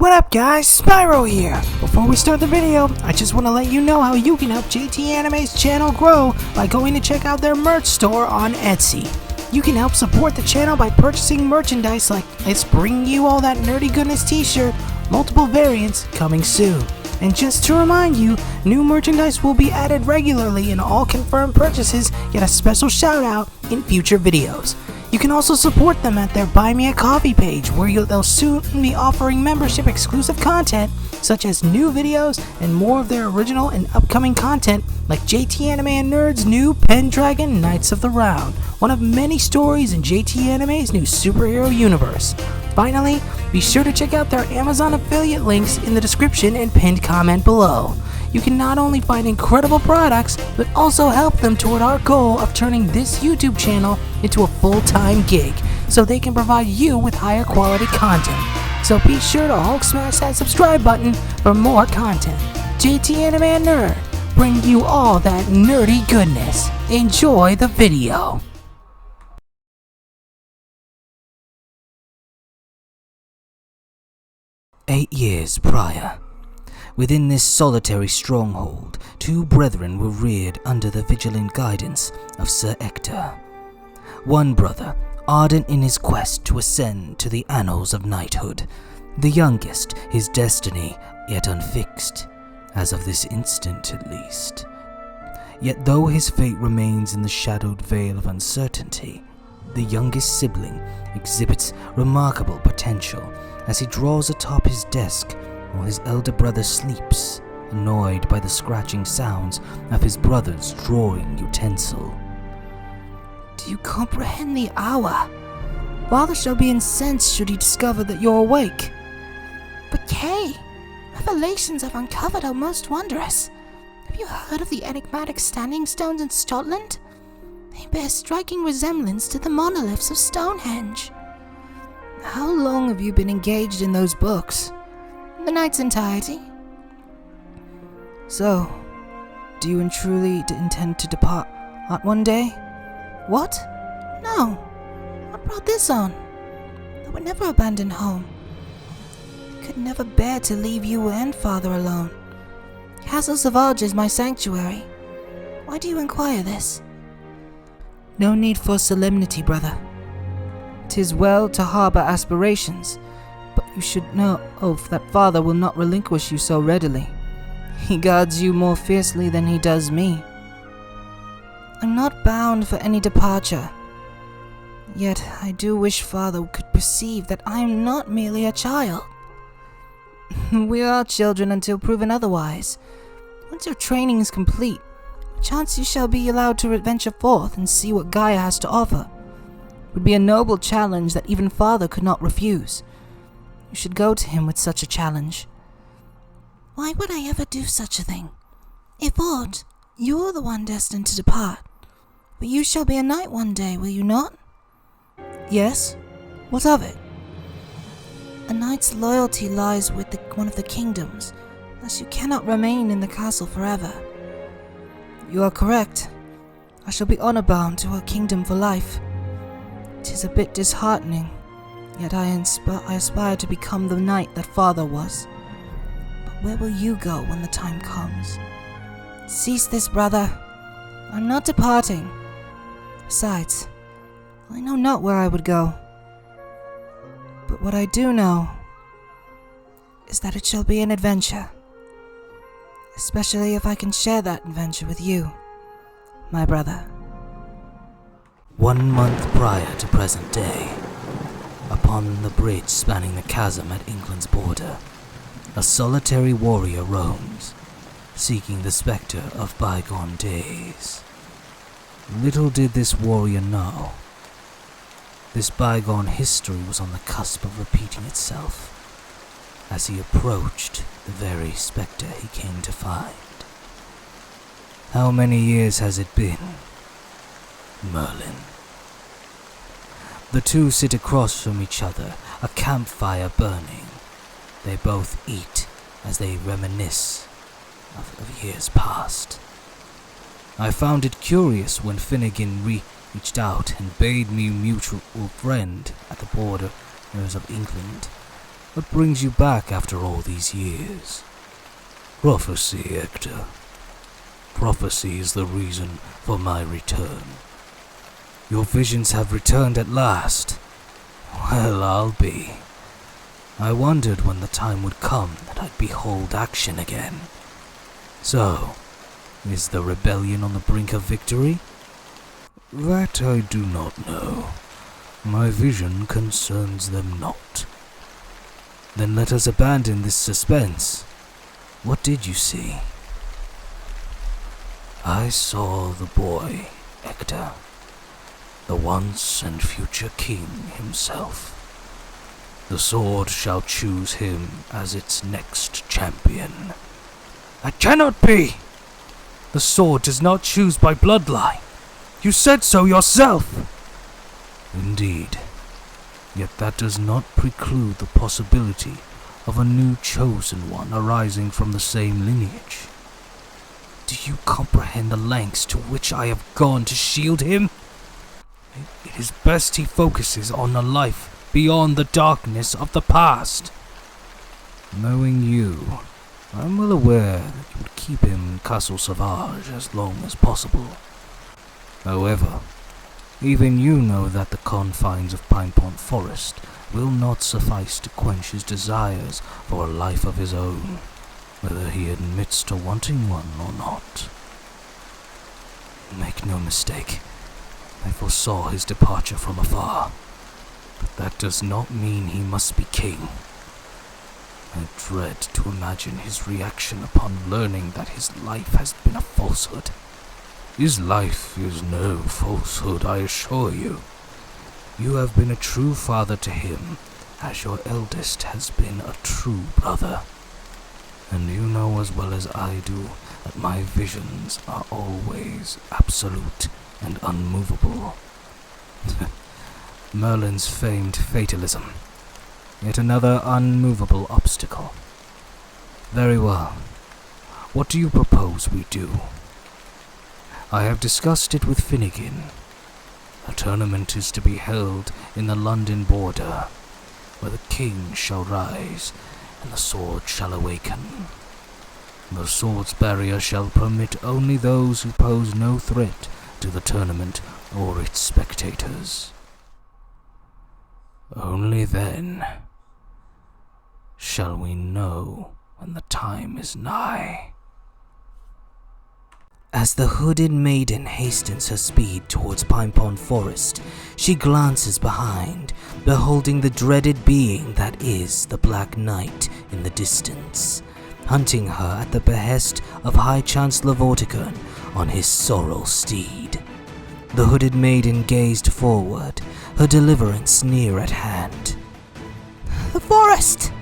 What up guys, Spyro here! Before we start the video, I just want to let you know how you can help JT Anime's channel grow by going to check out their merch store on Etsy. You can help support the channel by purchasing merchandise like It's Bringing You All That Nerdy Goodness t-shirt, multiple variants coming soon. And just to remind you, new merchandise will be added regularly and all confirmed purchases get a special shout out in future videos. You can also support them at their Buy Me a Coffee page where they'll soon be offering membership exclusive content such as new videos and more of their original and upcoming content like JT Anime and Nerd's new PenDragon Knights of the Round, one of many stories in JT Anime's new superhero universe. Finally, be sure to check out their Amazon affiliate links in the description and pinned comment below. You can not only find incredible products, but also help them toward our goal of turning this YouTube channel into a full-time gig, so they can provide you with higher quality content. So be sure to Hulk smash that subscribe button for more content. JT Anime and Nerd, bring you all that nerdy goodness. Enjoy the video. "8 years prior. Within this solitary stronghold, two brethren were reared under the vigilant guidance of Sir Ector. One brother, ardent in his quest to ascend to the annals of knighthood. The youngest, his destiny yet unfixed, as of this instant at least. Yet though his fate remains in the shadowed veil of uncertainty, the youngest sibling exhibits remarkable potential as he draws atop his desk while his elder brother sleeps, annoyed by the scratching sounds of his brother's drawing utensil. Do you comprehend the hour? Father shall be incensed should he discover that you're awake. But Kay, revelations I've uncovered are most wondrous. Have you heard of the enigmatic standing stones in Scotland? They bear striking resemblance to the monoliths of Stonehenge. How long have you been engaged in those books? The night's entirety. So, do you truly intend to depart one day? What? No. What brought this on? I would never abandon home. I could never bear to leave you and father alone. Castle Sauvage is my sanctuary. Why do you inquire this? No need for solemnity, brother. 'Tis well to harbor aspirations, but you should know that father will not relinquish you so readily. He guards you more fiercely than he does me. I'm not bound for any departure. Yet I do wish father could perceive that I am not merely a child. We are children until proven otherwise. Once your training is complete, perchance you shall be allowed to venture forth and see what Gaia has to offer. It would be a noble challenge that even father could not refuse. You should go to him with such a challenge. Why would I ever do such a thing? If aught, you're the one destined to depart. But you shall be a knight one day, will you not? Yes. What of it? A knight's loyalty lies with one of the kingdoms, thus you cannot remain in the castle forever. You are correct. I shall be honor-bound to a kingdom for life. 'Tis a bit disheartening, yet I aspire to become the knight that father was. But where will you go when the time comes? Cease this, brother. I'm not departing. Besides, I know not where I would go. But what I do know is that it shall be an adventure. Especially if I can share that adventure with you, my brother. 1 month prior to present day, upon the bridge spanning the chasm at England's border, a solitary warrior roams, seeking the spectre of bygone days. Little did this warrior know, this bygone history was on the cusp of repeating itself, as he approached the very spectre he came to find. How many years has it been? Merlin. The two sit across from each other, a campfire burning. They both eat as they reminisce of years past. I found it curious when Finnegan reached out and bade me mutual friend at the borders of England. What brings you back after all these years? Prophecy, Hector. Prophecy is the reason for my return. Your visions have returned at last. Well, I'll be. I wondered when the time would come that I'd behold action again. So, is the rebellion on the brink of victory? That I do not know. My vision concerns them not. Then let us abandon this suspense. What did you see? I saw the boy, Hector, the once and future king himself. The sword shall choose him as its next champion. That cannot be! The sword does not choose by bloodline. You said so yourself! Indeed. Yet that does not preclude the possibility of a new chosen one arising from the same lineage. Do you comprehend the lengths to which I have gone to shield him? It is best he focuses on a life beyond the darkness of the past. Knowing you, I am well aware that you would keep him in Castle Sauvage as long as possible. However, even you know that the confines of Pinepont Forest will not suffice to quench his desires for a life of his own, whether he admits to wanting one or not. Make no mistake, I foresaw his departure from afar, but that does not mean he must be king. I dread to imagine his reaction upon learning that his life has been a falsehood. His life is no falsehood, I assure you. You have been a true father to him, as your eldest has been a true brother. And you know as well as I do that my visions are always absolute and unmovable. Merlin's famed fatalism. Yet another unmovable obstacle. Very well. What do you propose we do? I have discussed it with Finnegan. A tournament is to be held in the London border, where the king shall rise and the sword shall awaken. The sword's barrier shall permit only those who pose no threat to the tournament or its spectators. Only then shall we know when the time is nigh. As the hooded maiden hastens her speed towards Pinepont Forest, she glances behind, beholding the dreaded being that is the Black Knight in the distance, hunting her at the behest of High Chancellor Vortigern on his sorrel steed. The hooded maiden gazed forward, her deliverance near at hand. The forest!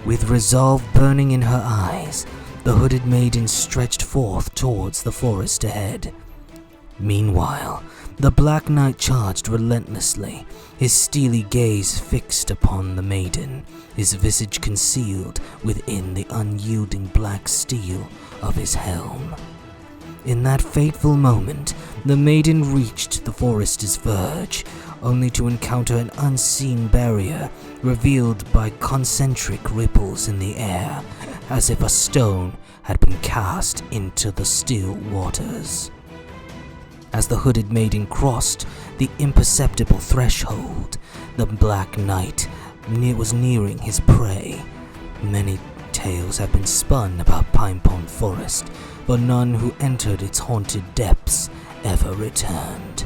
With resolve burning in her eyes, the hooded maiden stretched forth towards the forest ahead. Meanwhile, the Black Knight charged relentlessly, his steely gaze fixed upon the maiden, his visage concealed within the unyielding black steel of his helm. In that fateful moment, the maiden reached the forest's verge, only to encounter an unseen barrier revealed by concentric ripples in the air, as if a stone had been cast into the still waters. As the hooded maiden crossed the imperceptible threshold, the Black Knight was nearing his prey. Many tales have been spun about Pinepont Forest, but none who entered its haunted depths ever returned.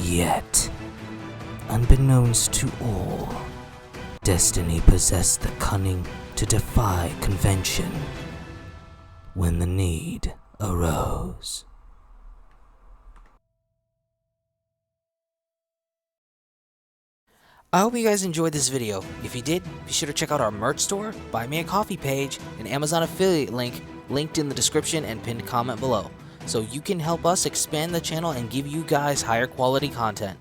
Yet, unbeknownst to all, destiny possessed the cunning to defy convention when the need arose. I hope you guys enjoyed this video. If you did, be sure to check out our merch store, Buy Me a Coffee page, and Amazon affiliate link linked in the description and pinned comment below, so you can help us expand the channel and give you guys higher quality content.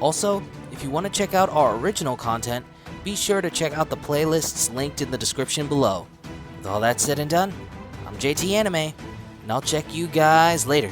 Also, if you want to check out our original content, be sure to check out the playlists linked in the description below. With all that said and done, I'm JT Anime, and I'll check you guys later.